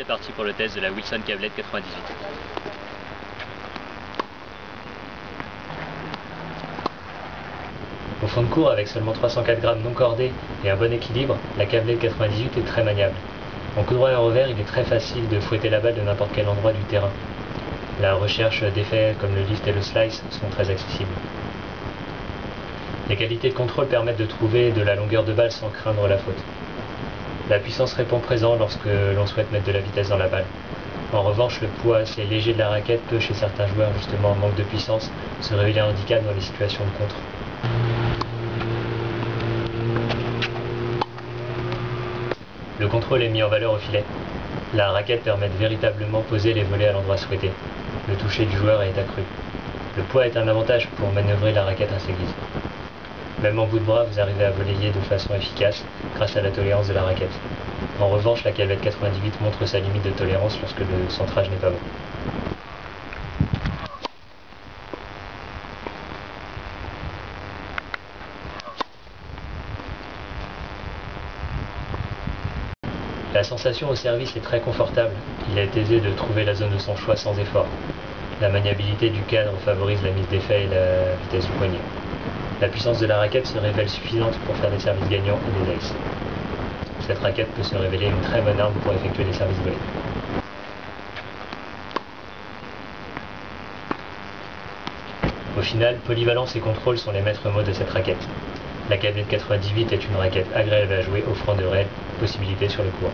c'est parti pour le test de la Wilson Cablette 98. Au fond de cours, avec seulement 304 grammes non cordés et un bon équilibre, la Cablette 98 est très maniable. En coup droit et en revers, il est très facile de fouetter la balle de n'importe quel endroit du terrain. La recherche d'effets comme le lift et le slice sont très accessibles. Les qualités de contrôle permettent de trouver de la longueur de balle sans craindre la faute. La puissance répond présent lorsque l'on souhaite mettre de la vitesse dans la balle. En revanche, le poids assez léger de la raquette peut, chez certains joueurs, justement en manque de puissance, se révéler un handicap dans les situations de contre. Le contrôle est mis en valeur au filet. La raquette permet de véritablement poser les volets à l'endroit souhaité. Le toucher du joueur est accru. Le poids est un avantage pour manœuvrer la raquette à ses guises. Même en bout de bras, vous arrivez à voler de façon efficace grâce à la tolérance de la raquette. En revanche, la Cablette 98 montre sa limite de tolérance lorsque le centrage n'est pas bon. La sensation au service est très confortable. Il est aisé de trouver la zone de son choix sans effort. La maniabilité du cadre favorise la mise d'effet et la vitesse du poignet. La puissance de la raquette se révèle suffisante pour faire des services gagnants et des aces. Cette raquette peut se révéler une très bonne arme pour effectuer des services volés. Au final, polyvalence et contrôle sont les maîtres mots de cette raquette. La Cablette 98 est une raquette agréable à jouer, offrant de réelles possibilités sur le court.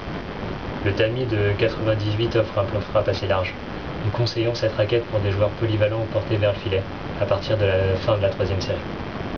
Le tamis de 98 offre un plan de frappe assez large. Nous conseillons cette raquette pour des joueurs polyvalents ou portés vers le filet, à partir de la fin de la 3e série.